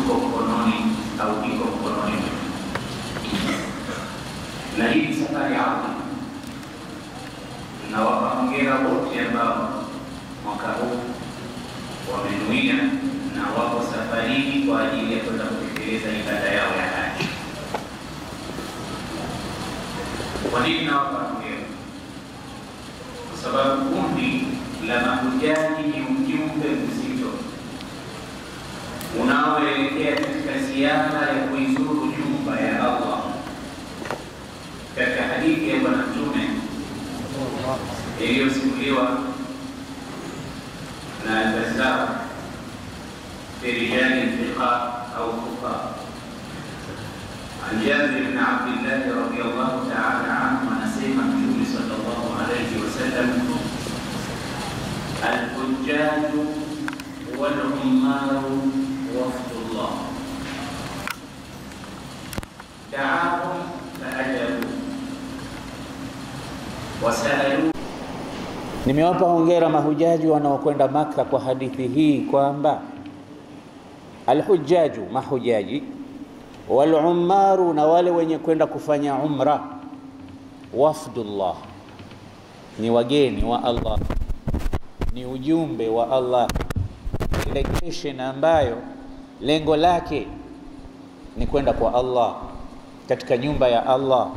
uko mkononi au iko mkononi. Na hii safari yangu na wapongeza wote ambao mwaka huu wamenuia na wako safarini kwa ajili ya kwenda kutekeleza ibada yao ya haji. Kwa nini nawapongeza? Kwa sababu kundi la mahujaji ni ujumbe mzito unaoelekea katika ziara ya kuizuru nyumba ya Allah. Katika hadithi ya Bwana Mtume iliyosimuliwa na Al-Bazzar fi rijal al-fiqh au fuqaha an Jabir ibn Abdullah radiyallahu ta'ala anhu, anasema Mtume sallallahu alayhi wasallam, al-hujjaj wal-ummar wafdullah da'ahum fa'ajabu wasalu. Nimewapa hongera mahujaji wanaokwenda Maka kwa hadithi hii kwamba alhujjaju, mahujaji, wal ummaru, na wale wenye kwenda kufanya umra, wafdullah, ni wageni wa Allah, ni ujumbe wa Allah, delegation ambayo lengo lake ni kwenda kwa Allah katika nyumba ya Allah.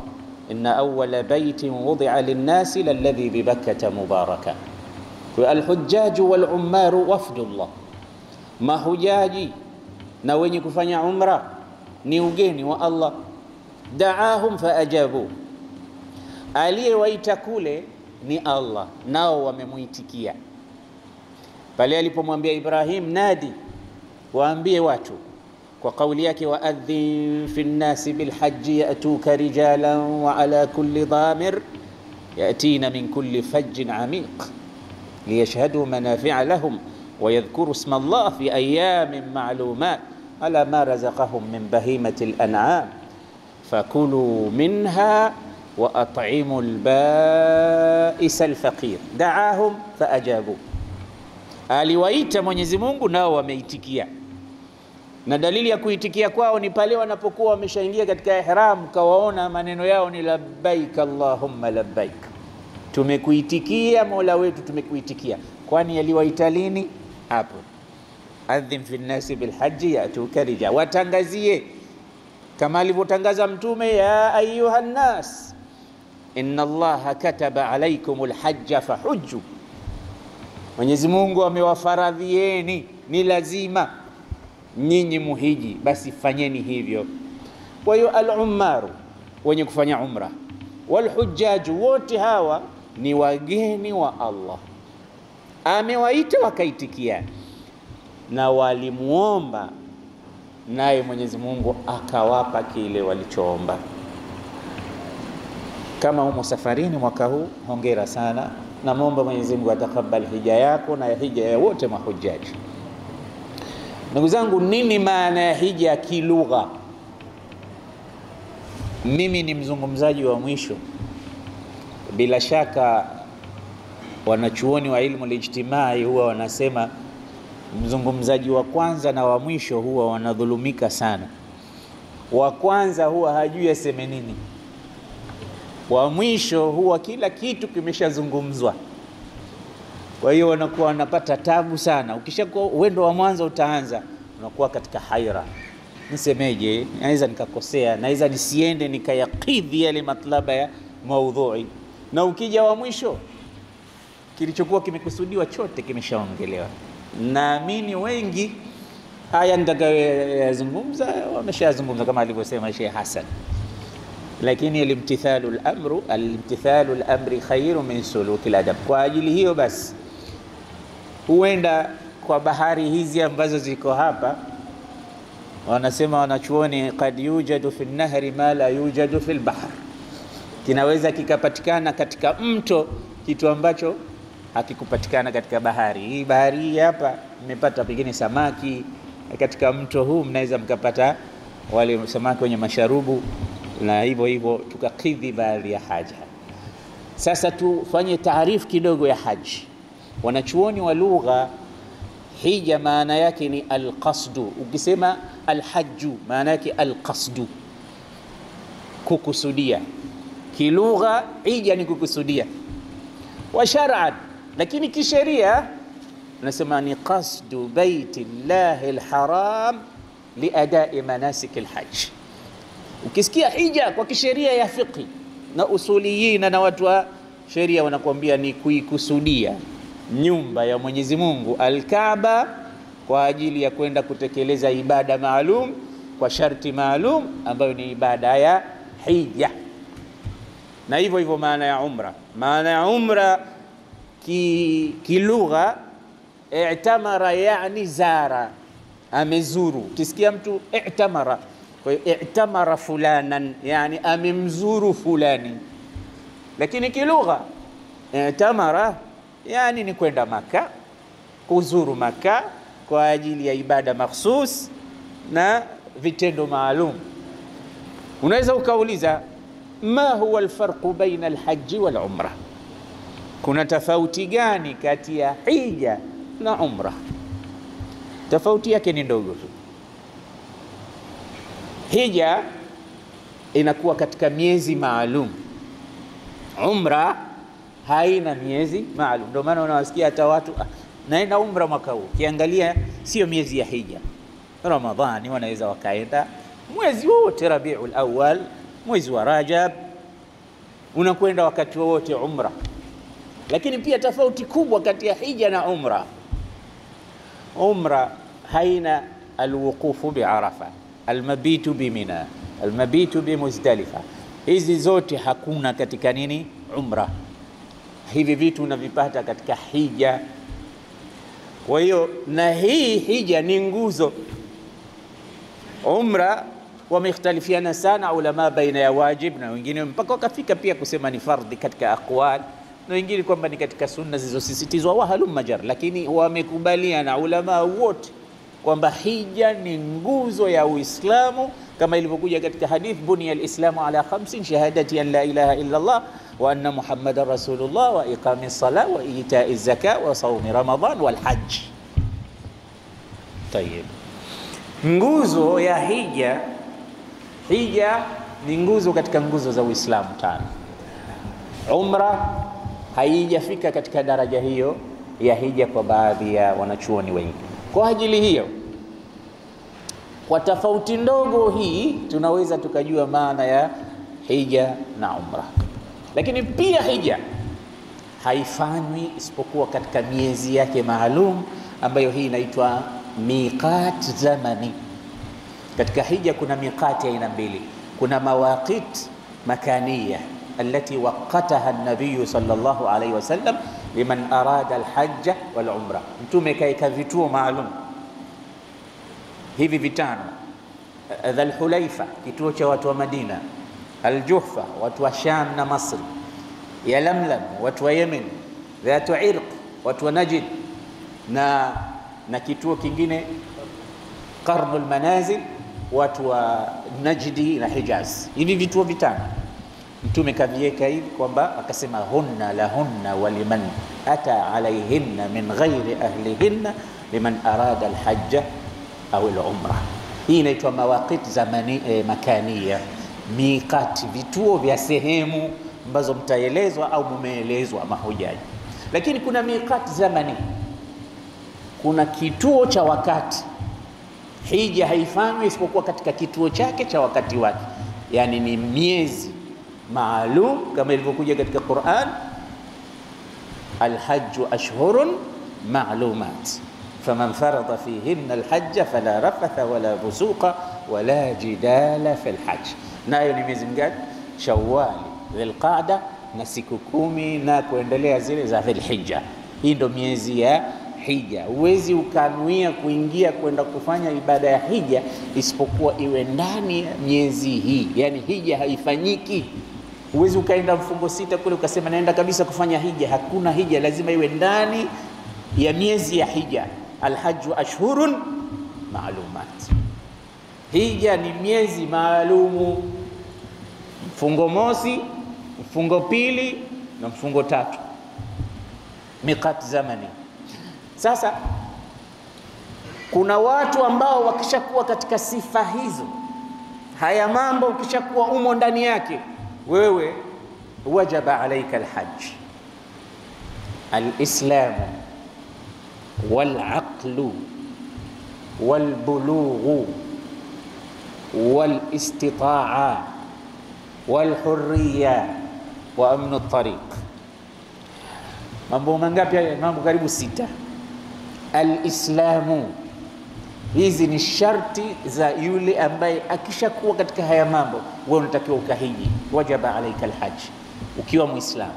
Inna awwala baytin wudi'a lin-nasi lalladhi bi Bakkah mubaraka. Kwa al-hujjaju wal-ummaru wafdullah, mahujaji na wenye kufanya umra ni ugeni wa Allah. Da'ahum faajabu, aliyewaita kule ni Allah, nao wamemuitikia. Pale alipomwambia Ibrahim, nadi, waambie watu, kwa kauli yake, waadhin fi nnasi bilhajji yatuka rijalan wa ala kulli dhamir yatina min kulli fajjin amiq liyashhadu manafi'a lahum wa yadhkuru isma Allah fi ayamin ma'lumat ala ma razaqahum min bahimati al-an'am fakulu minha wa at'imu al-ba'is al-faqir. Da'ahum faajabu, aliwaita Mwenyezi Mungu nao wameitikia. Na dalili ya kuitikia kwao ni pale wanapokuwa wameshaingia katika ihram, kawaona maneno yao ni labbaik Allahumma labbaik, tumekuitikia Mola wetu, tumekuitikia. Kwani yaliwaita lini? Hapo, adhin fi nnasi bilhajji yatuka rijal, watangazie kama alivyotangaza Mtume, ya ayuha nnas inna Allaha kataba alaykumul hajja fahujju, Mwenyezi Mungu amewafaradhieni, ni lazima nyinyi muhiji, basi fanyeni hivyo. Kwa hiyo al-ummaru, wenye kufanya umra, wal-hujjaju, wote hawa ni wageni wa Allah, amewaita wakaitikia, na walimuomba naye Mwenyezi Mungu akawapa kile walichoomba. Kama umo safarini mwaka huu, hongera sana, na muomba Mwenyezi Mungu atakabali hija yako na hija ya wote mahujaji. Ndugu zangu, nini maana ya hija kilugha? Mimi ni mzungumzaji wa mwisho. Bila shaka wanachuoni wa ilmu al-ijtimai huwa wanasema mzungumzaji wa kwanza na wa mwisho huwa wanadhulumika sana. Wa kwanza huwa hajui aseme nini, wa mwisho huwa kila kitu kimeshazungumzwa. Kwa hiyo wanakuwa wanapata tabu sana. Ukishakuwa wendo wa mwanzo utaanza, unakuwa katika haira, nisemeje, naweza nikakosea, naweza nisiende nikayakidhi yale matlaba ya maudhui. Na ukija wa mwisho, kilichokuwa kimekusudiwa chote kimeshaongelewa. Naamini wengi haya nitakayozungumza wameshazungumza kama alivyosema Sheikh Hassan, lakini al-imtithalu al-amri khairu min suluki al-adab. Kwa ajili hiyo basi, huenda kwa bahari hizi ambazo ziko hapa, wanasema wanachuoni, kad yujadu fi nahri ma la yujadu fi al-bahr, kinaweza kikapatikana katika mto kitu ambacho hakikupatikana katika bahari. Hii bahari hii hapa mmepata pengine samaki, katika mto huu mnaweza mkapata wale samaki wenye masharubu, na hivyo hivyo tukakidhi baadhi ya haja. Sasa tufanye taarifu kidogo ya haji. Wanachuoni wa lugha, hija maana yake ni alqasdu. Ukisema alhajju maana yake alqasdu, kukusudia. Kilugha hija ni kukusudia, wa shar'an, lakini kisheria nasema ni qasdu baiti llahi alharam liadai manasik alhajj. Ukisikia hija kwa kisheria ya fiqh na usuliyina na watu wa sheria wanakuambia ni kuikusudia nyumba ya Mwenyezi Mungu Al-Kaaba kwa ajili ya kwenda kutekeleza ibada maalum kwa sharti maalum ambayo ni ibada ya hija. Na hivyo hivyo maana ya umra. Maana ya umra kilugha i'tamara, yani zara, amezuru. Ukisikia mtu i'tamara, kwa hiyo i'tamara fulanan, yani amemzuru fulani. Lakini kilugha i'tamara yani ni kwenda Maka, kuzuru Maka kwa ajili ya ibada makhsus na vitendo maalum. Unaweza ukauliza ma huwa alfarqu baina alhajj wal umra, kuna tofauti gani kati ya hija na umra? Tofauti yake ni ndogo tu. Hija inakuwa katika miezi maalum, umra haina miezi maalum. Ndio maana unawasikia hata watu naenda umra mwaka huu, kiangalia sio miezi ya hija. Ramadhani wanaweza wakaenda mwezi wote, Rabiul Awwal, mwezi wa Rajab, unakwenda wakati wote umra. Lakini pia tofauti kubwa kati ya hija na umra, umra haina alwuqufu bi'Arafa, almabitu bimina, almabitu bimuzdalifa. Hizi zote hakuna katika nini? Umra. Hivi vitu unavipata katika hija. Kwa hiyo na hii hija ni nguzo. Umra wamekhtalifiana sana ulama baina ya wajib na wengine mpaka wakafika pia kusema ni fardhi katika aqwal, na wengine kwamba ni katika sunna zilizosisitizwa wa halum majar, lakini wamekubaliana ulama wote kwamba hija ni nguzo ya Uislamu, kama ilivyokuja katika hadith bunya alislamu ala 5 shahadati an la ilaha illa Allah wa anna Muhammadar Rasulullah wa iqami salat wa ita'i zakat wa sawmi Ramadan wal hajj. Tayeb, nguzo ya hija, hija ni nguzo katika nguzo za Uislamu 5. Umra haijafika katika daraja hiyo ya hija kwa baadhi ya wanachuoni wengi. Kwa ajili hiyo, kwa tofauti ndogo hii tunaweza tukajua maana ya hija na umra. Lakini pia hija haifanywi isipokuwa katika miezi yake maalum, ambayo hii inaitwa miqat zamani. Katika hija kuna miqati aina mbili. Kuna mawaqit makaniya التي وقتها النبي صلى الله عليه وسلم لمن أراد الحج والعمرة. Mtume kaika vituo maalum hivi vitano: Dhul Hulaifa, kituo cha watu wa Madina; Al-Juhfa, watu wa Sham na Masri; Yalamlam, watu wa Yemen; Dhatu Irq, watu wa Najd, na kituo kingine Qarnul Manazil, watu wa Najdi na Hijaz. Hivi vituo vitano Mtume kaviweka hivi kwamba akasema hunna lahunna wa liman ata alayhinna min ghairi ahlihinna liman arada alhajja au alumra. Hii inaitwa mawaqit zamani makaniya, miqati, vituo vya sehemu ambazo mtaelezwa au mumeelezwa mahujaji. Lakini kuna miqat zamani, kuna kituo cha wakati. Hija haifanywi isipokuwa katika kituo chake cha wakati wake, yani ni miezi maalum kama ilivyokuja katika Qur'an, alhajju ashhurun ma'lumat faman farada fihinna alhajja fala rafatha wala fusuqa wala jidala fil hajj. Nayo ni miezi mingapi? Shawwal, Dhulqa'da na siku 10 na kuendelea zile za Dhulhijja. Hii ndio miezi ya hija. Huwezi ukanuia kuingia kwenda kufanya ibada ya hija isipokuwa iwe ndani ya miezi hii. Yani hija haifanyiki, huwezi ukaenda mfungo 6 kule ukasema naenda kabisa kufanya hija. Hakuna hija, lazima iwe ndani ya miezi ya hija. Alhajju ashhurun ma'lumat, hija ni miezi maalumu: mfungo mosi, mfungo pili na mfungo 3, miqat zamani. Sasa Kuna watu ambao wakishakuwa katika sifa hizo, haya mambo ukishakuwa umo ndani yake, wewe wajaba alaika alhajj. Alislam walaqlu walbulughu walistita'a walhurriya wa amnu at-tariq. Mambo mangapi haya? Mambo karibu 6. Alislamu, hizi ni sharti za yule ambaye akishakuwa katika haya mambo, wewe unatakiwa ukahiji. Wajaba alaika alhajj. Ukiwa Muislamu,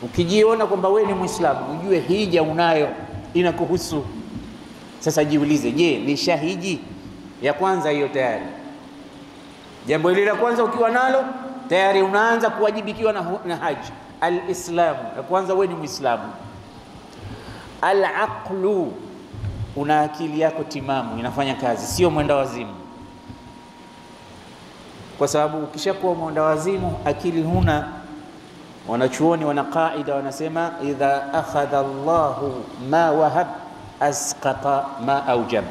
ukijiona kwamba wewe ni Muislamu, ujue hija unayo, inakuhusu. Sasa jiulize, je, ni shahiji? Ya kwanza hiyo tayari. Jambo hili la kwanza ukiwa nalo tayari unaanza kuwajibikiwa na haji. Alislamu, ya kwanza wewe ni Muislamu. Alaqlu, una akili yako timamu, inafanya kazi, sio mwenda wazimu. Kwa sababu ukishakuwa mwenda wazimu, akili huna. Wanachuoni wana kaida, wanasema idha akhadha Allahu ma wahab asqata ma aujab.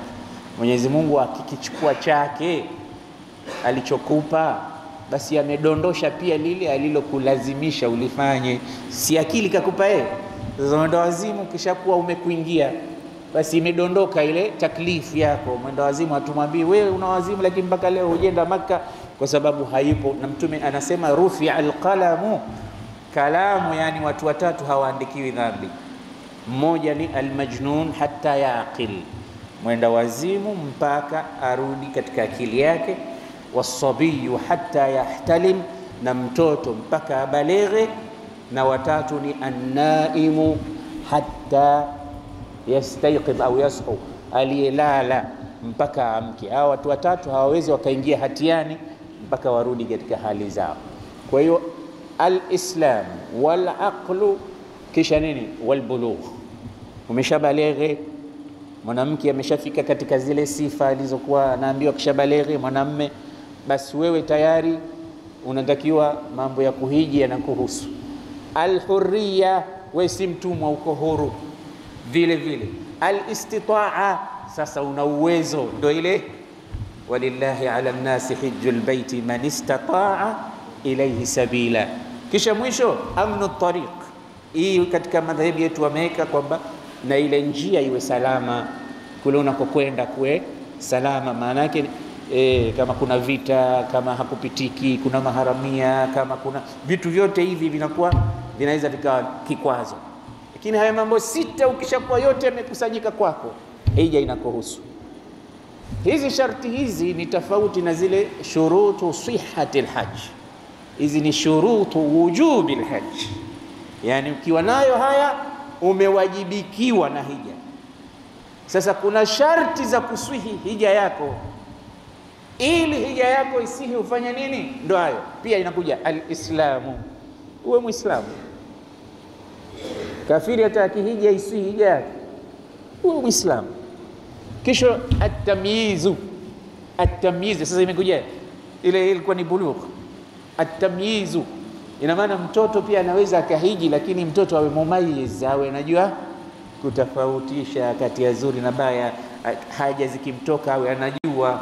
Mwenyezi Mungu akikichukua chake alichokupa, basi amedondosha pia lile alilokulazimisha ulifanye. Si akili kakupa yeye. Sasa mwenda wazimu kishakuwa umekuingia, basi imedondoka ile taklifu yako. Mwenda wazimu hatumwambii wewe una wazimu lakini mpaka leo hujenda Makka, kwa sababu haipo. Na Mtume anasema rufi alqalamu, kalamu yani watu watatu hawaandikiwi dhambi. Mmoja ni almajnun hatta yaqil, mwenda wazimu mpaka arudi katika akili yake. Wasabiyu hatta yahtalim, na mtoto mpaka abalighe. Na watatu ni annaimu hatta yastayqidh au yashu, aliyelala mpaka amke. Hawa watu watatu hawawezi wakaingia hatiani mpaka warudi katika hali zao. Kwa hiyo alislam walaqlu, kisha nini? Walbulugh. Umeshabalighe, mwanamke ameshafika katika zile sifa alizokuwa anaambiwa kishabalighe mwanamme, basi wewe tayari unatakiwa mambo ya kuhiji yanakuhusu. Alhurriya, wewe si mtumwa, uko huru vile vile. Alistita'a, sasa una uwezo, ndio ile walillahi ala nnasi hijjul baiti man istata'a ilayhi sabila. Kisha mwisho amnu at-tariq. Hii katika madhehebu yetu wameweka kwamba na ile njia iwe salama, kule unakokwenda kuwe salama. Maana yake kama kuna vita, kama hakupitiki, kuna maharamia, kama kuna vitu vyote hivi vinakuwa vinaweza vikawa kikwazo. Lakini haya mambo 6 ukishakuwa yote yamekusanyika kwako, hija inakuhusu. Hizi sharti hizi ni tofauti na zile shurutu sihhati alhajj. Hizi ni shurutu wujubi alhajj, yani ukiwa nayo haya umewajibikiwa na hija. Sasa kuna sharti za kuswihi hija yako. Ili hija yako isihi ufanye nini? Ndio hayo pia inakuja. Alislamu, uwe Muislamu. Kafiri ataki hija isihi hija yake, uwe Muislamu. Kisha at-tamyizu. At-tamyiz sasa imekuja, ile ilikuwa ni bulugh. At-tamyizu ina maana mtoto pia anaweza akahiji, lakini mtoto awe mumayyiz, awe anajua kutofautisha kati ya zuri na baya. Haja zikimtoka awe anajua,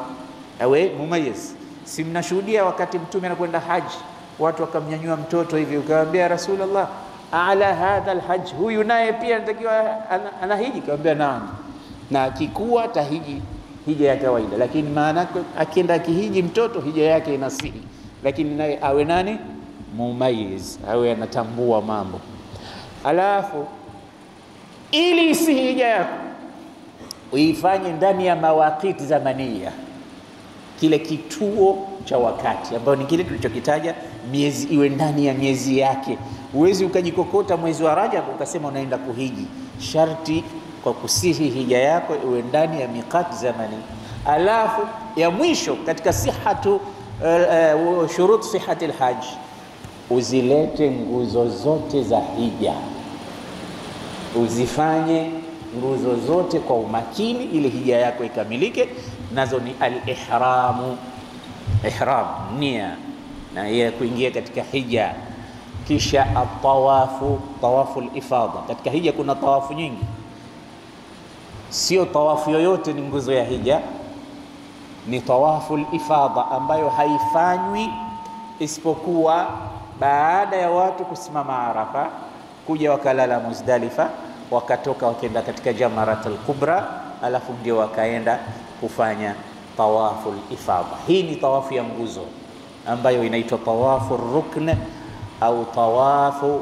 awe mumayyiz. Si mnashuhudia wakati Mtume anakwenda haji, watu wakamnyanyua mtoto hivi, ukamwambia Rasulullah, ala hadha alhajj, huyu naye pia anatakiwa anahiji? Akamwambia naam, na akikuwa tahiji hija ya kawaida. Lakini maana akienda akihiji mtoto, hija yake inasihi, lakini naye awe nani? Mumayyiz, awe anatambua mambo. Alafu ili isihi hija yako uifanye ndani ya mawaqiti zamania, kile kituo cha wakati ambao ni kile tulichokitaja, miezi iwe ndani ya miezi yake. Uwezi ukajikokota mwezi wa Rajab ukasema unaenda kuhiji. Sharti kwa kusihi hija yako iwe ndani ya miqati zamani. Alafu ya mwisho katika sihhatu shurut sihhati alhajj, uzilete nguzo zote za hija, uzifanye nguzo zote kwa umakini ili hija yako ikamilike. Nazo ni al-ihramu, ihram, nia na ya kuingia katika hija. Kisha at-tawafu, tawafu al-ifadha. Katika hija kuna tawafu nyingi, sio tawafu yoyote ni nguzo ya hija, ni tawafu ifadha ambayo haifanywi isipokuwa baada ya watu kusimama Arafa, kuja wakalala Muzdalifa, wakatoka wakaenda katika Jamaratul Kubra, alafu ndio wakaenda kufanya tawafu ifadha. Hii ni tawafu ya nguzo ambayo inaitwa tawafu rukn au tawafu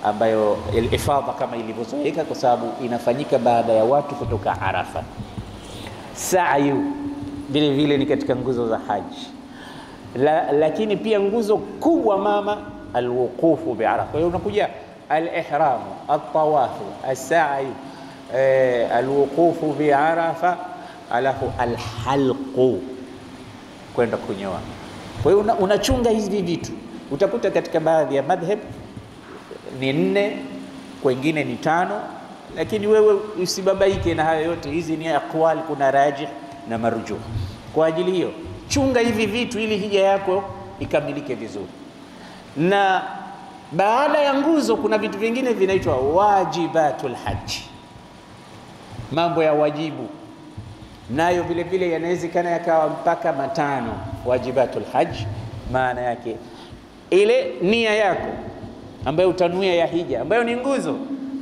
ambayo ifadha kama ilivyozoeleka, kwa sababu inafanyika baada ya watu kutoka Arafa. Sa'yu vile vile ni katika nguzo za haji. Lakini pia nguzo kubwa mama alwuqufu bi'arafa. Kwa hiyo unakuja al-ihram, at-tawafu, as-sa'yu, alwuqufu bi'arafa, alafu al-halqu, kwenda kunyoa. Kwa hiyo unachunga hizi vitu. Utakuta katika baadhi ya madhhab ni 4, kwingine ni 5, lakini wewe usibabaike na hayo yote. Hizi ni aqwal, kuna rajih na marjuh. Kwa ajili hiyo chunga hivi vitu ili hija yako ikamilike vizuri. Na baada ya nguzo kuna vitu vingine vinaitwa wajibatul haji, mambo ya wajibu, nayo vile vile yanawezekana yakawa mpaka 5. Wajibatul haji maana yake ile nia yako ambayo utanuia ya hija, ambayo ni nguzo.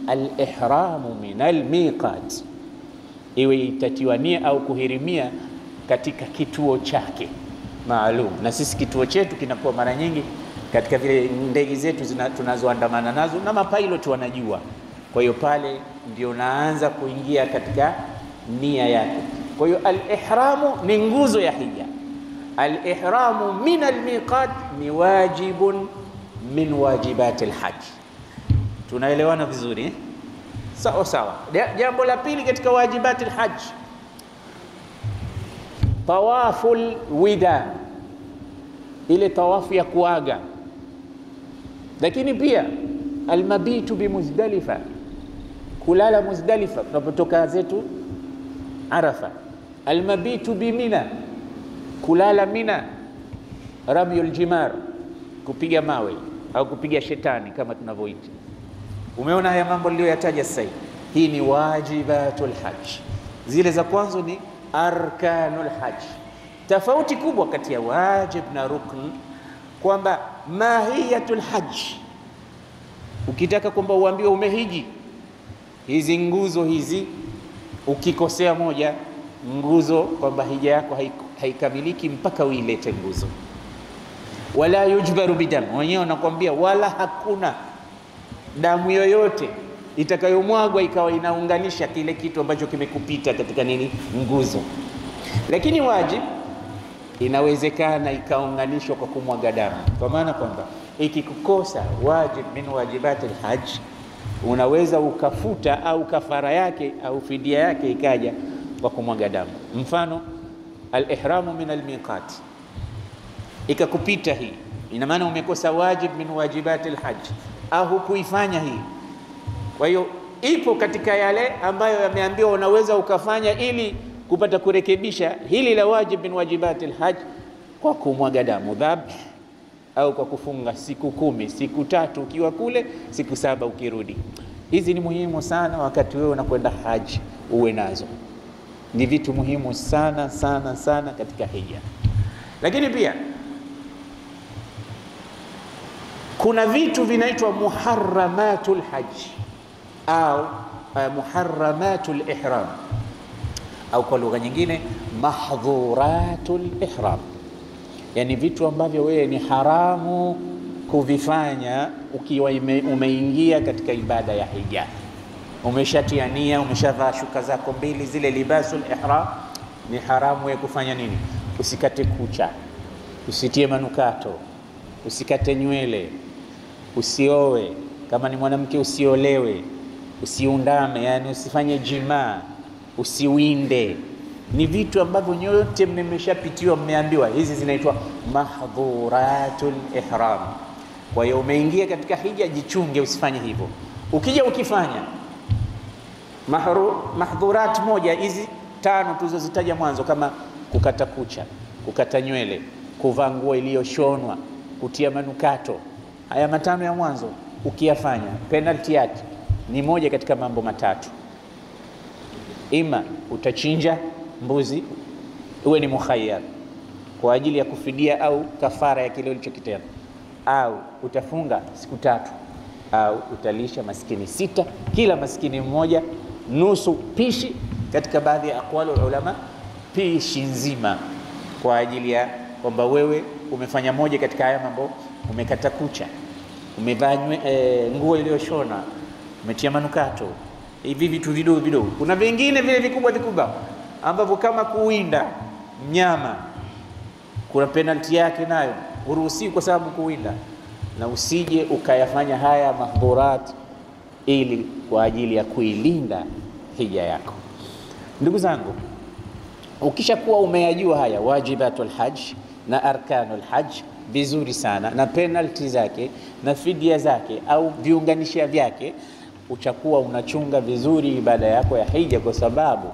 Al-ihramu min al-miqat, iwe itatiwa nia au kuhirimia katika kituo chake maalum. Na sisi kituo chetu kinakuwa mara nyingi katika vile ndege zetu tunazoandamana nazo, na mapilot wanajua. Kwa hiyo pale ndio naanza kuingia katika nia yake. Kwa hiyo al-ihramu ni nguzo ya hija. Al-ihramu min al-miqat ni wajibun min wajibatil hajj. Tunaelewana vizuri? Sawa sawa. Jambo la pili katika wajibatil hajj, tawaful wida, ile tawafu ya kuaga. Lakini pia almabitu bi Muzdalifa, kulala Muzdalifa tunapotoka zetu Arafa. Almabitu bi Mina, kulala Mina. Ramyul jimar, kupiga mawe au kupiga shetani kama tunavyoita. Umeona haya mambo niliyoyataja sasa hivi, hii ni wajibatul hajj. Zile za kwanza ni arkanul hajj. Tofauti kubwa kati ya wajib na rukn, kwamba mahiyatul hajj, ukitaka kwamba uambiwe umehiji, hizi nguzo hizi, ukikosea moja nguzo, kwamba hija yako haikamiliki mpaka uilete nguzo. Wala yujbaru bidam, wenyewe wanakuambia wala hakuna damu yoyote itakayomwagwa ikawa inaunganisha kile kitu ambacho kimekupita katika nini, nguzo. Lakini wajib inawezekana ikaunganishwa kwa kumwaga damu, kwa maana kwamba ikikukosa wajib min wajibatil hajj, unaweza ukafuta au kafara yake au fidia yake ikaja kwa kumwaga damu. Mfano al-ihramu min al-miqat, ikakupita hii, ina maana umekosa wajib min wajibatil hajj au hukuifanya hii. Kwa hiyo ipo katika yale ambayo yameambiwa unaweza ukafanya ili kupata kurekebisha hili la wajib min wajibatil hajj, kwa kumwaga damu, dhabh, au kwa kufunga siku 10, siku 3 ukiwa kule, siku 7 ukirudi. Hizi ni muhimu sana wakati wewe unakwenda haji, uwe nazo. Ni vitu muhimu sana sana sana katika hija. Lakini pia kuna vitu vinaitwa muharramatul hajj au muharramatul ihram, au kwa lugha nyingine mahdhuratul ihram, yani vitu ambavyo wewe ni haramu kuvifanya ukiwa umeingia katika ibada ya hija. Umeshatia nia, umeshavaa shuka zako 2 zile libasul ihram, ni haramu wewe kufanya nini? Usikate kucha, usitie manukato, usikate nywele, usioe, kama ni mwanamke usiolewe, usiundame, yani usifanye jimaa, usiwinde. Ni vitu ambavyo nyote mmeshapitiwa, mmeambiwa hizi zinaitwa mahdhuratul ihram. Kwa hiyo umeingia katika hija, jichunge usifanye hivyo. Ukija ukifanya mahdhurat moja hizi 5 tulizozitaja mwanzo, kama kukata kucha, kukata nywele, kuvaa nguo iliyoshonwa, kutia manukato, haya 5 ya mwanzo ukiyafanya, penalty yake ni moja katika mambo 3. ima utachinja mbuzi, uwe ni mukhayyar kwa ajili ya kufidia au kafara ya kile ulichokitenda, au utafunga siku 3, au utalisha maskini 6, kila maskini mmoja nusu pishi, katika baadhi ya aqwali ulama pishi nzima, kwa ajili ya kwamba wewe umefanya moja katika haya mambo, umekata kucha, umevaa nguo iliyoshona, umetia manukato, hivi vitu vidogo vidogo. Kuna vingine vile vikubwa vikubwa ambavyo kama kuwinda mnyama kuna penalty yake, nayo uruhusi kwa sababu kuwinda, na usije ukayafanya haya mahdhurat ili kwa ajili ya kuilinda hija yako. Ndugu zangu, ukishakuwa umeyajua haya wajibatul hajj na arkanul hajj vizuri sana, na penalty zake na fidia zake au viunganisha vyake, utakuwa unachunga vizuri ibada yako ya hija, kwa sababu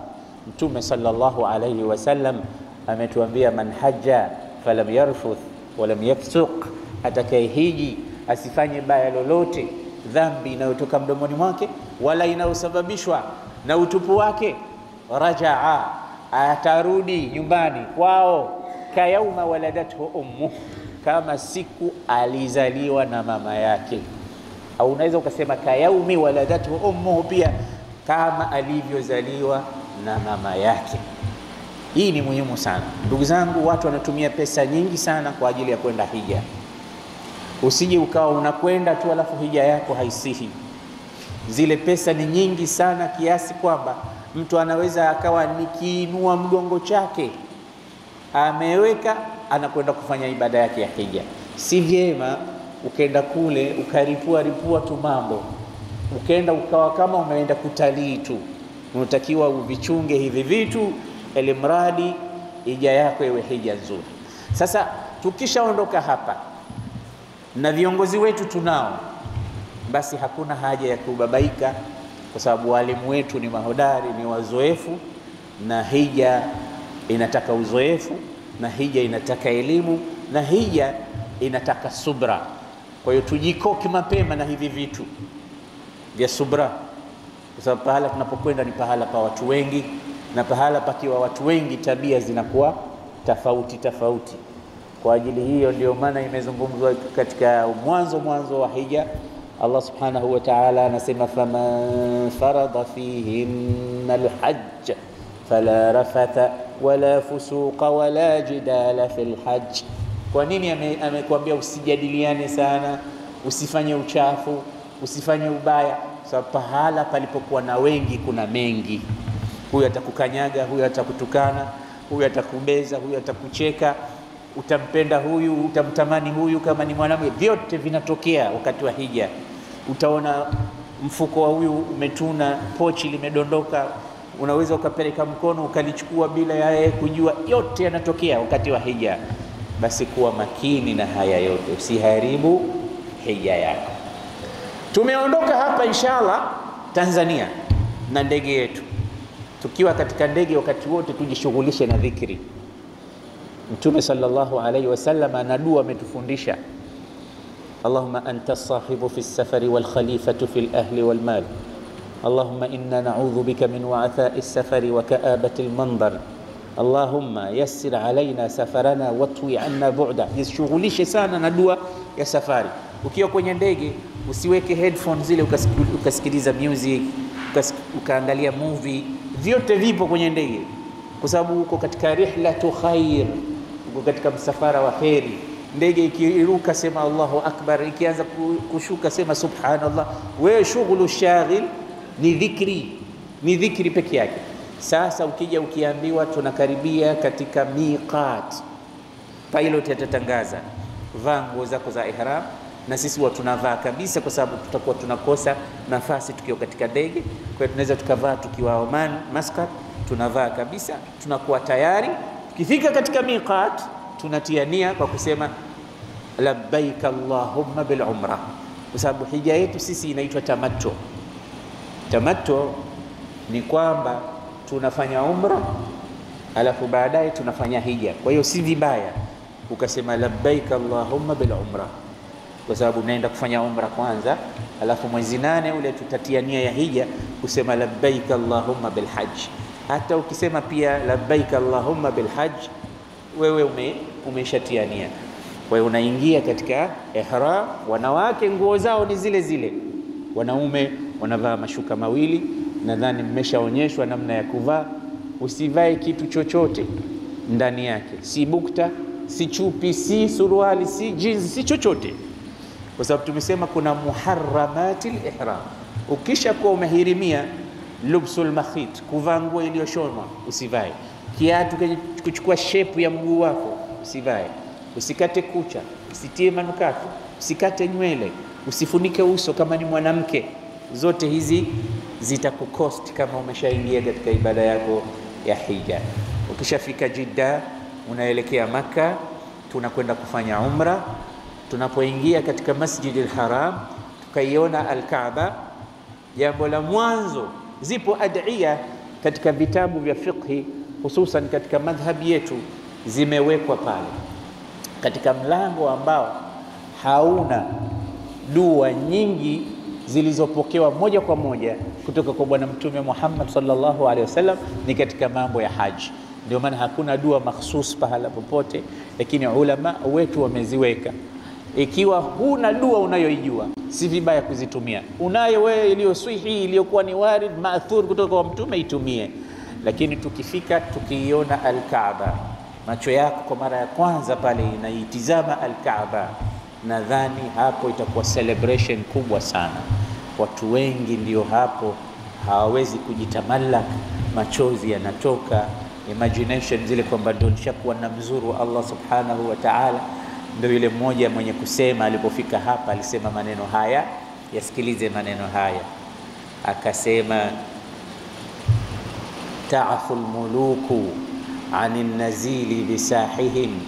Mtume sallallahu alayhi wasallam ametuambia, man hajja falam yarfuth walam yafsuq, atakayehiji asifanye baya lolote, dhambi inayotoka mdomoni mwake wala inayosababishwa na utupu wake, rajaa, atarudi nyumbani kwao, kayauma waladathu ummu, kama siku alizaliwa na mama yake. Au unaweza ukasema kayaumi waladathu ummu, pia kama alivyozaliwa na mama yake. Hii ni muhimu sana ndugu zangu. Watu wanatumia pesa nyingi sana kwa ajili ya kwenda hija. Usije ukawa unakwenda tu alafu hija yako haisihi. Zile pesa ni nyingi sana kiasi kwamba mtu anaweza akawa nikiinua mgongo chake ameweka, anakwenda kufanya ibada yake ya hija. Si vyema ukenda kule ukaripua tu mambo, ukenda ukawa kama umeenda kutalii tu. Unatakiwa uvichunge hivi vitu, ili mradi hija yako iwe hija nzuri. Sasa tukishaondoka hapa na viongozi wetu tunao, basi hakuna haja ya kubabaika, kwa sababu walimu wetu ni mahodari, ni wazoefu, na hija inataka uzoefu, na hija inataka elimu, na hija inataka subra. Kwa hiyo tujikoki mapema na hivi vitu vya subra, kwa sababu pahala tunapokwenda ni pahala pa watu wengi, na pahala pakiwa watu wengi tabia zinakuwa tofauti. Kwa ajili hiyo ndio maana imezungumzwa katika mwanzo wa hija, Allah subhanahu wa ta'ala anasema, faman farada fihinna alhajj fala rafatha wala fusuqa wala jidala fil hajj. Kwa nini amekwambia usijadiliane sana, usifanye uchafu, usifanye ubaya? Sababu pahala palipokuwa na wengi kuna mengi. Huyu atakukanyaga, huyu atakutukana, huyu atakubeza, huyu atakucheka, utampenda huyu, utamtamani huyu kama ni mwanamume. Vyote vinatokea wakati wa hija. Utaona mfuko wa huyu umetuna, pochi limedondoka, unaweza ukapeleka mkono ukalichukua bila yeye kujua. Yote yanatokea wakati wa hija. Basi kuwa makini na haya yote, usiharibu hija yako. Tumeondoka hapa inshallah Tanzania na ndege yetu. Tukiwa katika ndege wakati wote tujishughulishe na dhikri. Mtume sallallahu alayhi wasallam ana dua ametufundisha, Allahumma anta sahibu fi safari wal khalifatu fil ahli wal mal. Allahumma inna na'udhu bika min wa'tha'i safari wa ka'abati al mandar. Allahumma yassir alaina safarana watwi anna bu'da. Jishughulishe sana na dua ya safari. Ukiwa kwenye ndege usiweke headphones zile ukasikiliza music, ukaangalia movie. Vyote vipo kwenye ndege, kwa sababu uko katika rihlatu khair, uko katika msafara wa kheri. Ndege ikiruka sema Allahu akbar, ikianza kushuka sema subhanallah. Wewe shughulu shaghil ni dhikri peke yake. Sasa ukija ukiambiwa tunakaribia katika miqat, pilot atatangaza vaa nguo zako za ihram, na sisi tunavaa kabisa, kwa sababu tutakuwa tunakosa nafasi tukiwa katika ndege. Kwa hiyo tunaweza tukavaa tukiwa Oman, Muscat, tunavaa kabisa, tunakuwa tayari. Tukifika katika miqat tunatia nia kwa kusema labbaik Allahumma bil umra, kwa sababu hija yetu sisi inaitwa tamattu. Tamattu ni kwamba tunafanya umra alafu baadaye tunafanya hija. Kwa hiyo si vibaya ukasema labbaik Allahumma bil umra, kwa sababu mnaenda kufanya umra kwanza, alafu mwezi 8 ule tutatia nia ya hija kusema labbaik allahumma bil hajj. Hata ukisema pia labbaik allahumma bil hajj, wewe umeshatia nia. Kwa hiyo unaingia katika ihram. Wanawake nguo zao ni zile zile, wanaume wanavaa mashuka mawili, nadhani mmeshaonyeshwa namna ya kuvaa. Usivae kitu chochote ndani yake, si bukta, si chupi, si suruali, si jeans, si chochote, kwa sababu tumesema kuna muharramatil ihram. Ukisha kuwa umehirimia, lubsul makhit, kuvaa nguo iliyoshonwa usivae. Kiatu kuchukua shape ya mguu wako usivae. Usikate kucha, usitie manukato, usikate nywele, usifunike uso kama ni mwanamke. Zote hizi zitakukost kama umeshaingia katika ibada yako ya hija. Ukishafika Jeddah, unaelekea Makkah, tunakwenda kufanya umra. Tunapoingia katika Masjidil Haram, tukaiona Al-Kaaba, jambo la mwanzo, zipo adhiya katika vitabu vya fiqhi, hususan katika madhhabi yetu, zimewekwa pale katika mlango ambao hauna dua nyingi zilizopokewa moja kwa moja kutoka kwa Bwana Mtume Muhammad sallallahu alaihi wasallam, ni katika mambo ya haji. Ndio maana hakuna dua mahsus pahala popote, lakini ulama wetu wameziweka. Ikiwa huna dua unayoijua, si vibaya kuzitumia. Unayo wewe iliyo sahihi, iliyokuwa ni warid maathur kutoka kwa Mtume, itumie. Lakini tukifika tukiiona Al-Kaaba, macho yako kwa mara ya kwanza pale inaitizama Al-Kaaba, nadhani hapo itakuwa celebration kubwa sana. Watu wengi ndio hapo hawawezi kujitamalak, machozi yanatoka, imagination zile kwamba ndio nishakuwa na mzuru Allah subhanahu wa ta'ala. Ndio yule mmoja mwenye kusema, alipofika hapa alisema maneno haya, yasikilize maneno haya, akasema ta'afu al-muluku 'anil nazili bisahihim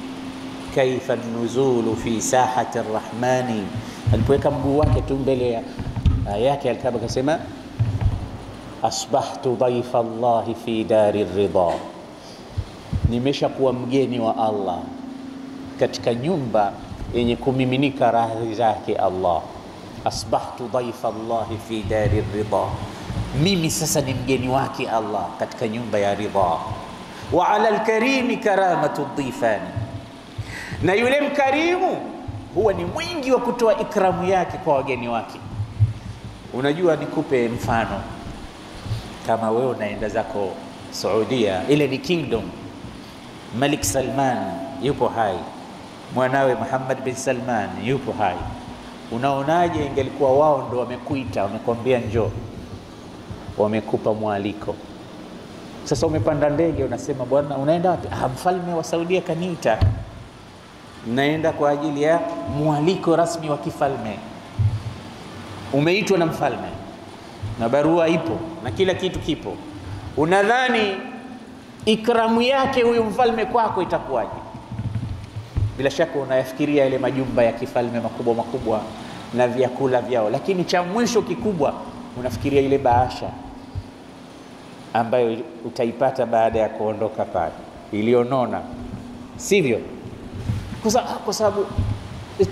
kaifa an-nuzulu fi sahati ar-rahmani. Alipoweka mguu wake tu mbele ya yake Al-Kaaba akasema asbahtu dhaifa Allah fi dari ridha, nimeshakuwa mgeni wa Allah katika nyumba yenye kumiminika radhi zake Allah. Asbahtu dhaifa Allah fi dari ridha, mimi sasa ni mgeni wake Allah katika nyumba ya ridha. Wa ala al-karimi karamatu dhifani, na yule mkarimu huwa ni mwingi wa kutoa ikramu yake kwa wageni wake. Unajua, nikupe mfano. Kama wewe unaenda zako Saudia, ile ni kingdom, Malik Salman yupo hai, mwanawe Muhammad bin Salman yupo hai. Unaonaje ingelikuwa wao ndo wamekuita, wamekwambia njoo, wamekupa mwaliko? Sasa umepanda ndege, unasema bwana unaenda wapi? Mfalme wa Saudia kaniita, naenda kwa ajili ya mwaliko rasmi wa kifalme. Umeitwa na mfalme na barua ipo na kila kitu kipo. Unadhani ikramu yake huyu mfalme kwako itakuwaje? Bila shaka unayafikiria ile majumba ya kifalme makubwa makubwa na vyakula vyao, lakini cha mwisho kikubwa unafikiria ile bahasha ambayo utaipata baada ya kuondoka pale, ilionona, sivyo? Kwa sababu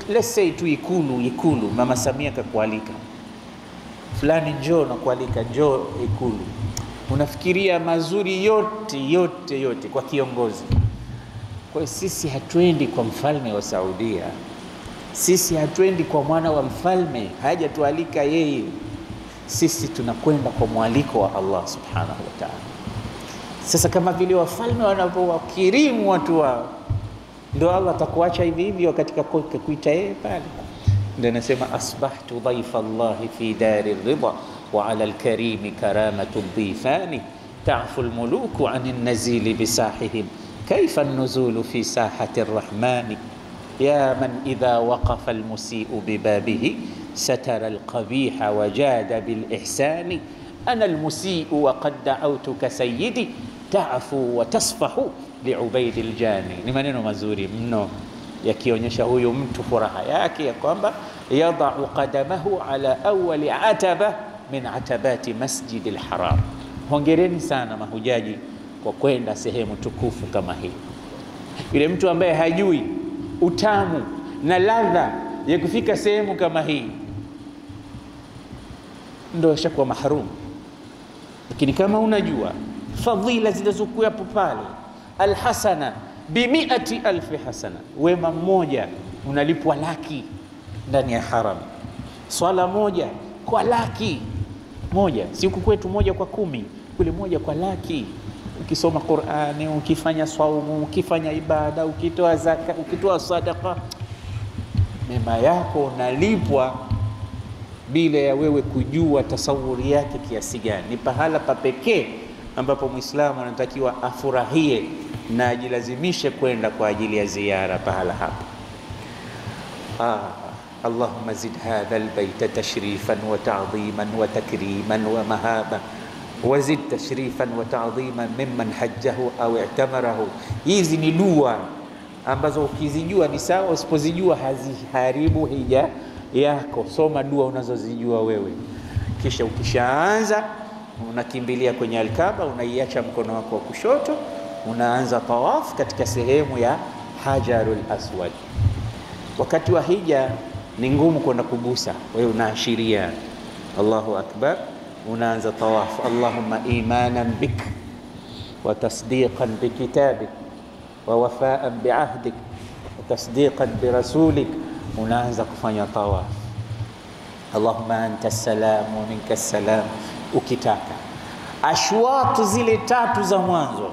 let's say tu ikulu Mama Samia kakualika, fulani njoo na kualika, njoo ikulu, unafikiria mazuri yote kwa kiongozi. Kwa hiyo sisi hatuendi kwa mfalme wa Saudia, sisi hatuendi kwa mwana wa mfalme, hajatualika yeye. Sisi tunakwenda kwa mwaliko wa Allah subhanahu wa ta'ala. Sasa kama vile wafalme wanapowakirimu watu wao, ndio Allah atakuacha hivi hivi wakati kuita yeye pale. Ndio nasema asbahtu dhaifa Allah fi dari ridha wa ala al-karimi karamatu dhifani ta'fu al-muluku 'anil nazili bisahihim kaifa an-nuzulu fi sahati ar-rahmani ya man idha waqafa al-musii'u bibabihi satara al-qabiha wa jada bil-ihsani ana al-musii'u wa qad da'awtuka sayyidi ta'fu wa tasfahu li'ubayd al-jani. Ni maneno mazuri mno yakionyesha huyu mtu furaha yake ya kwamba yadau qadamahu ala awwali ataba min atabati Masjid al-Haram. Hongereni sana mahujaji kwa kwenda sehemu tukufu kama hii. Yule mtu ambaye hajui utamu na ladha ya kufika sehemu kama hii, ndio ashakuwa mahrum. Lakini kama unajua fadhila zilizokuwepo pale, alhasana bi100,000 hasana, wema mmoja unalipwa laki ndani ya haram. Swala moja kwa laki moja, si huku kwetu moja kwa 10, kule moja kwa laki. Ukisoma Qur'ani, ukifanya swaumu, ukifanya ibada, ukitoa zaka, ukitoa sadaka, mema yako unalipwa bila ya wewe kujua tasawuri yake kiasi gani. Ni pahala pa pekee ambapo Muislamu anatakiwa afurahie na ajilazimishe kwenda kwa ajili ya ziara pahala hapa. Allahumma zid hadha albayta tashrifan wa ta'dhiman wa takriman wa mahaba wazid tashrifan wa ta'dhiman mimman hajjahu au i'tamarahu. Hizi ni dua ambazo ukizijua ni sawa, usipozijua haziharibu hija yako. Soma dua unazozijua wewe, kisha ukishaanza unakimbilia kwenye Al-Kaaba, unaiacha mkono wako wa kushoto, unaanza tawaf katika sehemu ya Hajarul Aswad. Wakati wa hija ni ngumu kwenda kugusa, wewe unaashiria Allahu Akbar, unaanza tawaf. Allahumma imanan bik wa tasdiqan bi kitabik wa wafaan bi ahdik wa tasdiqan bi rasulik. Unaanza kufanya tawaf. Allahumma anta salam wa minka salam. Ukitaka ashwatu zile 3 za mwanzo,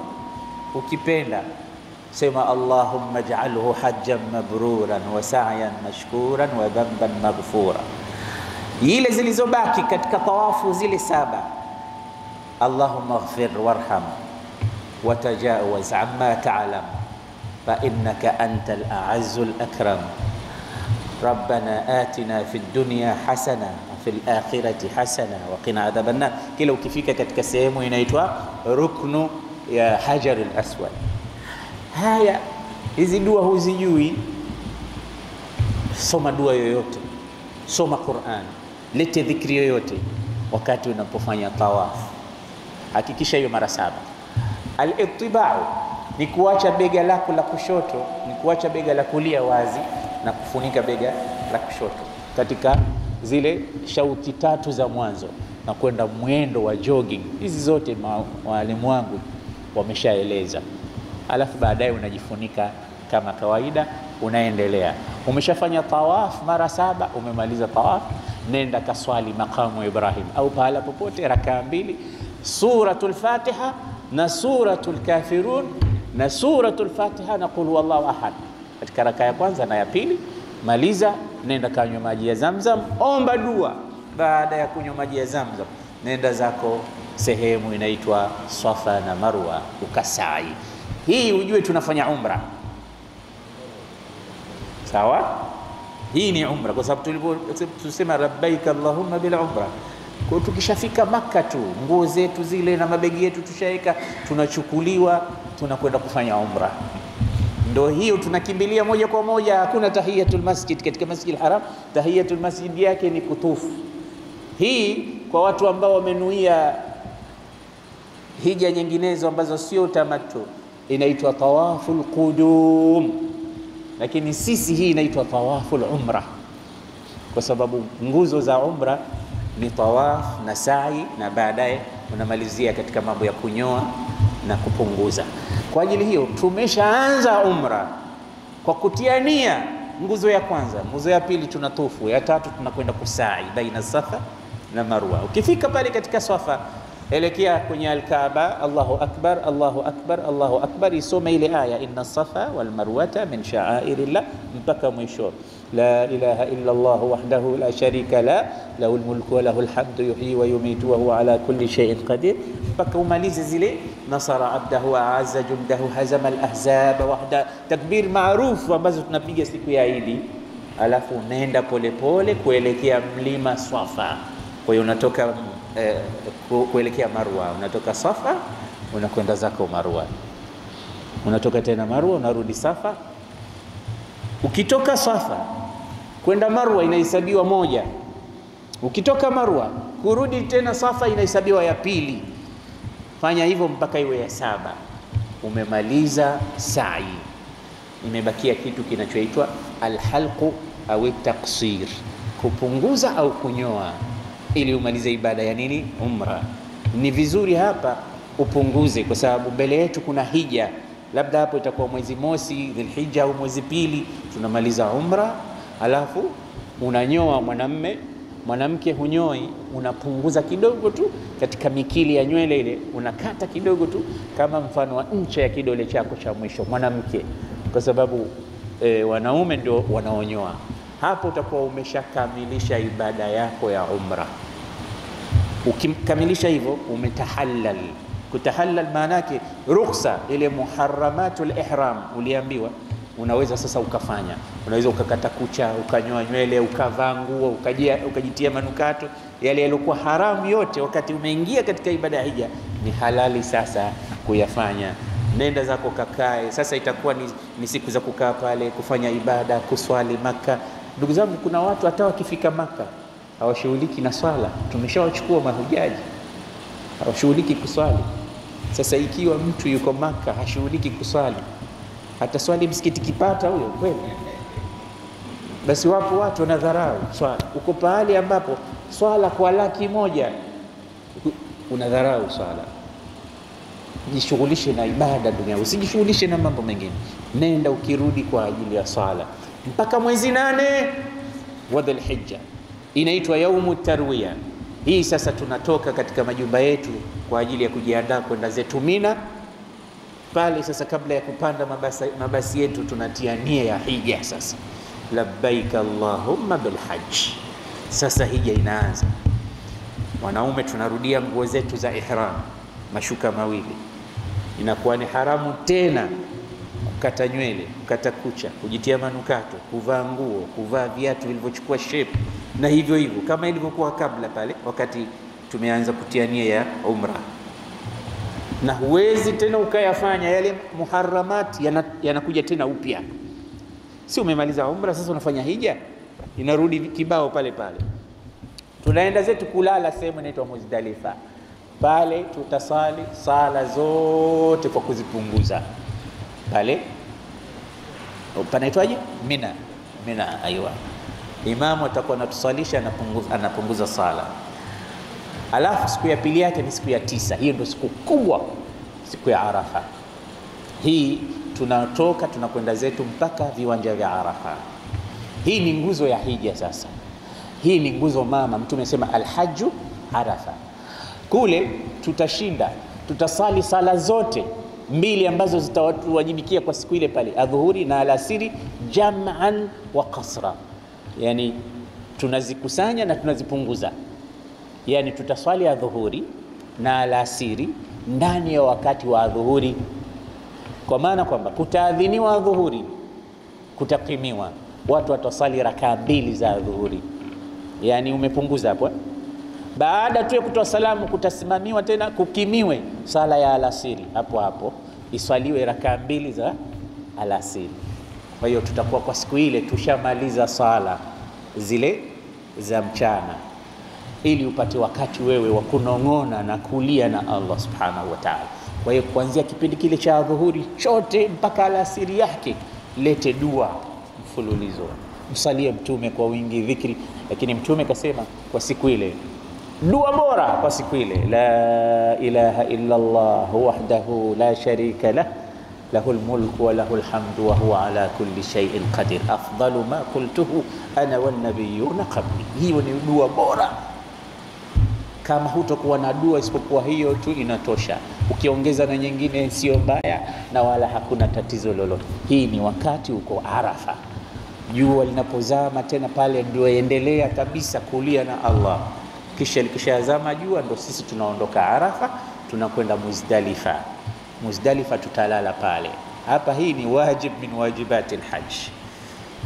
ukipenda sema Allahumma ij'alhu hajjan mabruran wa sa'yan mashkuran wa dhanban maghfura. Ile zilizobaki katika tawafu zile 7, Allahumma ighfir warham wa tajawaz amma ta'lam fa innaka antal a'azzul akram. Rabbana atina fid dunya hasana wa fil akhirati hasana wa qina adhaban nar. Kila ukifika katika sehemu inaitwa ruknu ya Hajarul Aswad. Haya, hizi dua huzijui, soma dua yoyote, soma Qur'an, lete dhikri yoyote wakati unapofanya tawaf. Hakikisha hiyo mara 7. Al-ittiba'u ni kuacha bega lako la kushoto, ni kuacha bega la kulia wazi na kufunika bega la kushoto katika zile shauti 3 za mwanzo, na kwenda mwendo wa jogging. Hizi zote walimu wangu wameshaeleza. Alafu baadaye unajifunika kama kawaida, unaendelea. Umeshafanya tawaf mara 7, umemaliza tawaf, nenda kaswali makamu Ibrahim au pahala popote rakaa 2, suratul Fatiha na suratul Kafirun na suratul Fatiha na qul huwallahu ahad katika rakaa ya kwanza na ya pili. Maliza, nenda kanywa maji ya Zamzam, omba dua. Baada ya kunywa maji ya Zamzam, nenda zako sehemu inaitwa Safa na Marwa ukasai. Hii ujue tunafanya umra. Sawa? Hii ni umra kwa sababu tulisema labbaik Allahumma bil umra. Kwa tukishafika Makka tu, nguo zetu zile na mabegi yetu tushaeka, tunachukuliwa, tunakwenda kufanya umra. Ndio hiyo tunakimbilia moja kwa moja, hakuna tahiyatul masjid katika Masjidil Haram. Tahiyatul masjid yake ni kutufu. Hii kwa watu ambao wamenuia hija nyinginezo ambazo sio tamattu, inaitwa tawaful qudum, lakini sisi hii inaitwa tawaful umra, kwa sababu nguzo za umra ni tawaf na sa'i, na baadaye unamalizia katika mambo ya kunyoa na kupunguza. Kwa ajili hiyo tumeshaanza umra kwa kutia nia nguzo ya kwanza, nguzo ya pili tunatufu, ya 3 tunakwenda kusai baina Safa na Marwa. Ukifika pale katika Safa, elekea kwenye Al-Kaaba, Allahu Akbar, Allahu Akbar, Allahu Akbar, isome ile aya inna Safa wal Marwata min sha'airillah mpaka mwisho. La ilaha illa Allah wahdahu la sharika la lahul mulku wa lahul hamdu yuhyi wa yumitu wa huwa ala kulli shay'in qadir, mpaka umalize zile nasara abdahu wa azza jundahu hazama al-ahzaba wahda, takbir maarufu ambazo tunapiga siku ya Eid. Alafu unaenda polepole kuelekea mlima Safa. Kwa hiyo unatoka kuelekea Marwa, unatoka Safa unakwenda zako Marwa, unatoka tena Marwa unarudi Safa. Ukitoka Safa kwenda Marwa inahesabiwa 1, ukitoka Marwa kurudi tena Safa inahesabiwa ya 2. Fanya hivyo mpaka iwe ya 7. Umemaliza sa'i, imebakia kitu kinachoitwa alhalqu au taksir, kupunguza au kunyoa ili umalize ibada ya nini? Umra. Ni vizuri hapa upunguze, kwa sababu mbele yetu kuna hija, labda hapo itakuwa mwezi mosi Dhulhijja au mwezi pili tunamaliza umra, alafu unanyoa mwanamme. Mwanamke hunyoi, unapunguza kidogo tu katika mikili ya nywele ile, unakata kidogo tu kama mfano wa ncha ya kidole chako cha mwisho mwanamke, kwa sababu wanaume ndio wanaonyoa. Hapo utakuwa umeshakamilisha ibada yako ya umra. Ukikamilisha hivyo umetahallal. Kutahallal maana yake rukhsa, ile muharramatul ihram uliambiwa unaweza sasa ukafanya. Unaweza ukakata kucha, ukanyoa nywele, ukavaa nguo, ukajitia manukato. Yale yaliokuwa haramu yote wakati umeingia katika ibada ya hija ni halali sasa kuyafanya. Nenda zako kakae. Sasa itakuwa ni siku za kukaa pale kufanya ibada, kuswali Maka. Ndugu zangu, kuna watu hata wakifika Maka hawashughuliki na swala. Tumeshawachukua mahujaji hawashughuliki kuswali. Sasa ikiwa mtu yuko Maka hashughuliki kuswali, hata swali msikiti kipata huyo kweli? Basi wapo watu wanadharau swala. Uko pahali ambapo swala kwa $100,000 unadharau swala. Jishughulishe na ibada dunia, usijishughulishe na mambo mengine. Nenda ukirudi kwa ajili ya swala mpaka mwezi 8 wa Dhulhijja, inaitwa yaumu tarwiya. Hii sasa tunatoka katika majumba yetu kwa ajili ya kujiandaa kwenda zetu Mina. Pale sasa kabla ya kupanda mabasi yetu tunatia nia ya hija. Sasa labbaik allahumma bil hajj. Sasa hija inaanza. Wanaume tunarudia nguo zetu za ihram, mashuka mawili. Inakuwa ni haramu tena kukata nywele, kukata kucha, kujitia manukato, kuvaa nguo, kuvaa viatu vilivyochukua shape, na hivyo hivyo kama ilivyokuwa kabla pale wakati tumeanza kutia nia ya umra. Na huwezi tena ukayafanya yale muharramat, yanakuja tena upya. Si umemaliza umra sasa unafanya hija, inarudi kibao pale pale. Tunaenda zetu kulala sehemu inaitwa Muzdalifa. Pale tutasali sala zote kwa kuzipunguza. Pale panaitwaje? Mina, aiwa. Imamu atakuwa anatusalisha, anapunguza sala. Alafu siku ya pili yake ni siku ya 9. Hiyo ndio siku kubwa, siku ya Arafa. Hii tunatoka tunakwenda zetu mpaka viwanja vya Arafa. Hii ni nguzo ya hija sasa. Hii ni nguzo mama. Mtume amesema alhaju Arafa. Kule tutashinda, tutasali sala zote 2 ambazo zitawatuwajibikia kwa siku ile pale, adhuhuri na alasiri, jam'an wa qasra. Yani tunazikusanya na tunazipunguza. Yani tutaswali adhuhuri na alasiri ndani ya wakati wa adhuhuri, kwa maana kwamba kutaadhiniwa adhuhuri, kutakimiwa, watu watasali rakaa 2 za adhuhuri. Yani umepunguza hapo. Baada tu ya kutoa salamu kutasimamiwa tena kukimiwe sala ya alasiri, hapo hapo iswaliwe rakaa 2 za alasiri. Kwa hiyo tutakuwa kwa siku ile tushamaliza sala zile za mchana, ili upate wakati wewe wa kunong'ona na kulia na Allah subhanahu wa ta'ala. Kwa hiyo kuanzia kipindi kile cha adhuhuri chote mpaka alasiri yake, lete dua mfululizo, msalie mtume kwa wingi, dhikri. Lakini mtume kasema kwa siku ile dua bora kwa siku ile, la ilaha illa Allah wahdahu la sharika lah, lahul mulku wa lahul hamdu wa huwa ala kulli shay'in qadir, afdalu ma qultuhu ana wan nabiyyuna qabli. Hiyo ni dua bora. Kama hutakuwa na dua isipokuwa hiyo tu inatosha. Ukiongeza na nyingine sio mbaya na wala hakuna tatizo lolote. Hii ni wakati uko Arafa, jua linapozama tena pale ndio endelea kabisa kulia na Allah. Kisha likishazama jua ndo sisi tunaondoka Arafa, tunakwenda Muzdalifa. Muzdalifa tutalala pale. Hapa hii ni wajib min wajibati alhajj.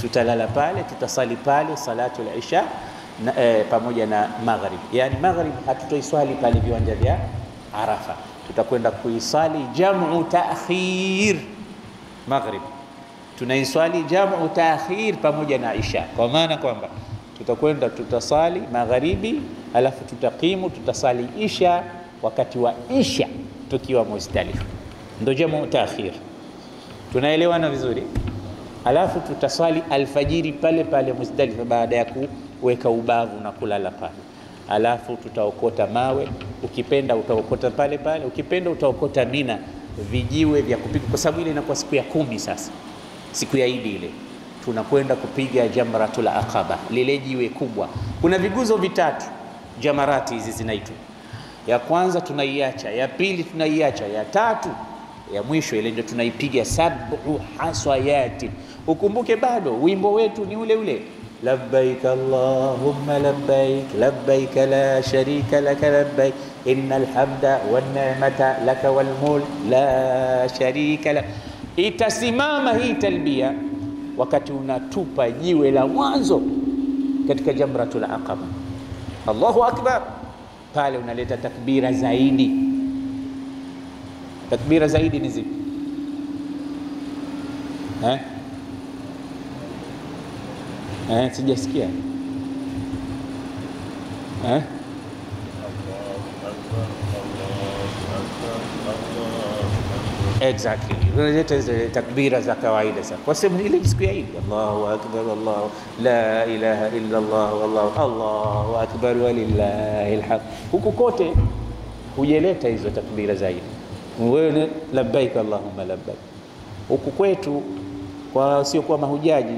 Tutalala pale, tutasali pale salatu al-isha pamoja na maghrib. Yani maghrib hatutoiswali pale viwanja vya Arafa, tutakwenda kuisali jam'u ta'khir. Maghrib tunaiswali jam'u ta'khir pamoja na isha, kwa maana kwamba tutakwenda tutasali magharibi, alafu tutakimu, tutasali isha wakati wa isha tukiwa Muzdalifa. Ndio jamu ta'khir. Tunaelewana vizuri? alafu tutaswali alfajiri pale pale Muzdalifa baada ya kuweka ubavu na kulala pale. Alafu tutaokota mawe, ukipenda utaokota pale pale, ukipenda utaokota Mina vijiwe vya kupiga, kwa sababu ile inakuwa siku ya 10. Sasa siku ya Idi ile tunakwenda kupiga jamratul aqaba, lile jiwe kubwa. Kuna viguzo vitatu jamarati hizi zinaitwa. Ya kwanza tunaiacha, ya pili tunaiacha, ya tatu ya mwisho ile ndio tunaipiga sab'u haswayati. Ukumbuke bado wimbo wetu ni ule ule, labbaik allahumma labbaik labbaik la sharika lak labbaik innal hamda wan ni'mata lak wal mulk la sharika lak. Itasimama hii talbia wakati unatupa jiwe la mwanzo katika jamratul aqaba. Allahu akbar, pale unaleta takbira zaidi. Takbira zaidi ni zipi? Sijasikia. Exactly. Unaleta takbira za kawaida sasa. Kwa sababu ile siku ya Eid, Allahu akbar, Allahu la ilaha illa Allah, Allahu akbar walillahi alhamd. Huku kote hujeleta hizo takbira zaidi. Wewe labbaik Allahumma labbaik. Huku kwetu kwa sio kwa mahujaji,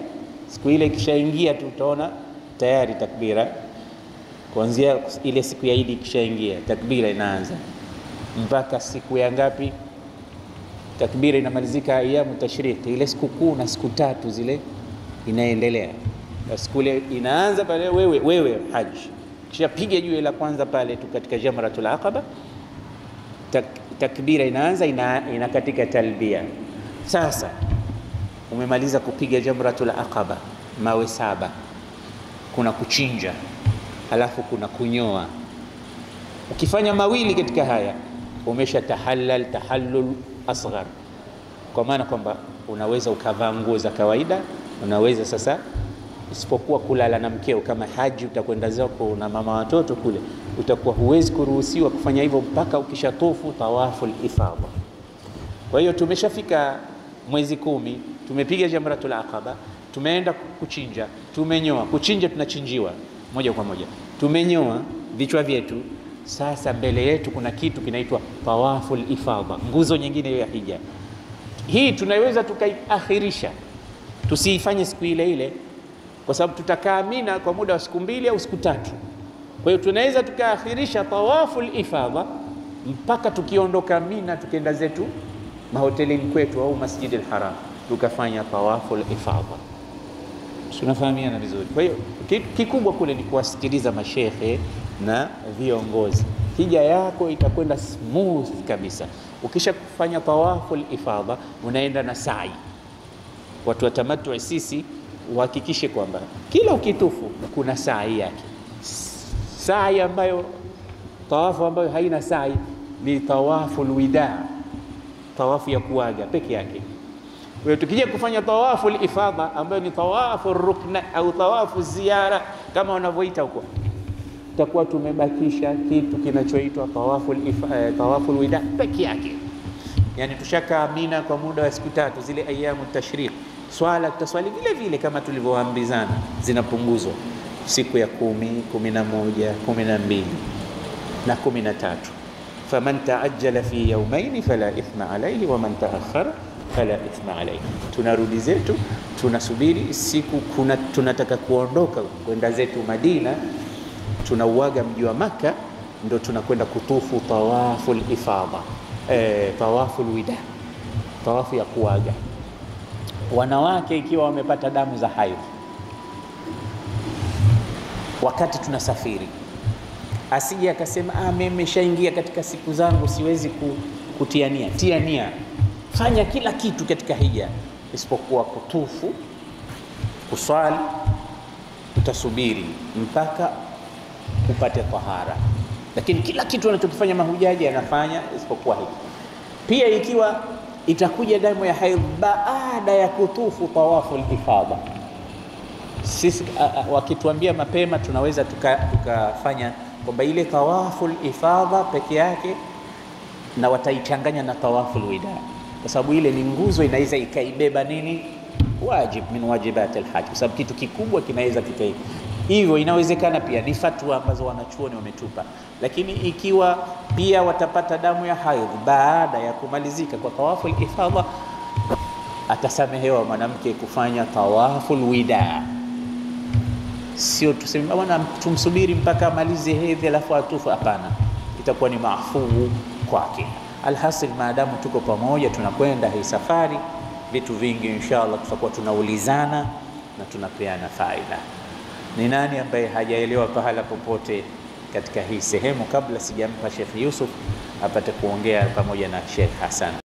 siku ile ikishaingia tu utaona tayari takbira. Kuanzia ile siku ya Eid ikishaingia takbira inaanza mpaka siku ya ngapi? Takbira inamalizika ayamu tashriq, ile siku kuu na siku tatu zile inaendelea. Siku ile inaanza pale wewe haji kisha piga jiwe la kwanza pale tu katika jamratul aqaba, takbira inaanza ina katika talbia. Sasa umemaliza kupiga jamratul aqaba, mawe 7, kuna kuchinja, alafu kuna kunyoa. Ukifanya mawili katika haya umesha tahallul asghar, kwa maana kwamba unaweza ukavaa nguo za kawaida, unaweza sasa, isipokuwa kulala na mkeo. Kama haji utakwenda zako na mama watoto kule, utakuwa huwezi kuruhusiwa kufanya hivyo mpaka ukishatofu tawaful ifadha. Kwa hiyo tumeshafika mwezi 10, tumepiga jamratul aqaba, tumeenda kuchinja, tumenyoa. Kuchinja tunachinjiwa moja kwa moja, tumenyoa vichwa vyetu. Sasa mbele yetu kuna kitu kinaitwa tawaful ifadha, nguzo nyingine ya hija. Hii tunaweza tukaiakhirisha, tusiifanye siku ile ile, kwa sababu tutakaa Mina kwa muda wa siku 2 au siku 3. Kwa hiyo tunaweza tukaakhirisha tawaful ifadha mpaka tukiondoka Mina tukaenda zetu mahotelini kwetu au Masjidil Haram tukafanya tawaful ifadha. Tunafahamiana vizuri. Kwa hiyo kikubwa kule ni kuwasikiliza mashehe na viongozi. Hija yako itakwenda smooth kabisa. Ukisha kufanya tawaful ifadha unaenda na sa'i. Watu wa tamattu sisi uhakikishe kwamba kila ukitufu kuna sa'i yake. Sa'i ambayo tawafu ambayo haina sa'i ni tawaful wida, tawafu ya kuaga peke yake. Kwa hiyo tukija kufanya tawaful ifadha ambayo ni tawafu rukna au tawafu ziara kama wanavyoita huko, tutakuwa tumebakisha kitu kinachoitwa tawaful wida peke yake. Yani tushaka Mina kwa muda wa siku 3, zile ayamu tashriq. Swala tutaswali vile vile kama tulivyoambizana, zinapunguzwa siku ya 10, 11, 12 na 13. Faman taajjala fi yawmayn fala ithma alayhi wa man ta'akhkhara fala ithma alayhi. Tunarudi zetu, tunasubiri siku tunataka kuondoka kwenda zetu Madina, tunauaga mji wa Makka, ndo tunakwenda kutufu tawaful ifadha, tawaful wida, tawafu ya kuaga. Wanawake ikiwa wamepata damu za haidh wakati tunasafiri, asije akasema mimi nimeshaingia katika siku zangu siwezi kutiania. Tiania, fanya kila kitu katika hija isipokuwa kutufu, kuswali. Utasubiri mpaka upate tahara, lakini kila kitu anachokifanya mahujaji anafanya isipokuwa hiki. Pia ikiwa itakuja damu ya haidh baada ya kutufu tawaful ifadha, sisi wakituambia mapema tunaweza tukafanya kwamba ile tawaful ifadha peke yake na wataichanganya na tawaful wida, kwa sababu ile ni nguzo inaweza ikaibeba nini wajib min wajibat alhajj, kwa sababu kitu kikubwa kinaweza kikaika hivyo. Inawezekana pia ni fatwa ambazo wanachuoni wametupa, lakini ikiwa pia watapata damu ya haidh baada ya kumalizika kwa tawafu al-ifadha, atasamehewa mwanamke kufanya tawafu al-wida. Sio tuseme bwana tumsubiri mpaka amalize hedhi alafu atufu, hapana, itakuwa ni maafuu kwake. Alhasil, maadamu tuko pamoja tunakwenda hii safari, vitu vingi inshallah tutakuwa tunaulizana na tunapeana faida. Ni nani ambaye hajaelewa pahala popote katika hii sehemu? Kabla sijampa Sheikh Yusuf apate kuongea pamoja na Sheikh Hassan.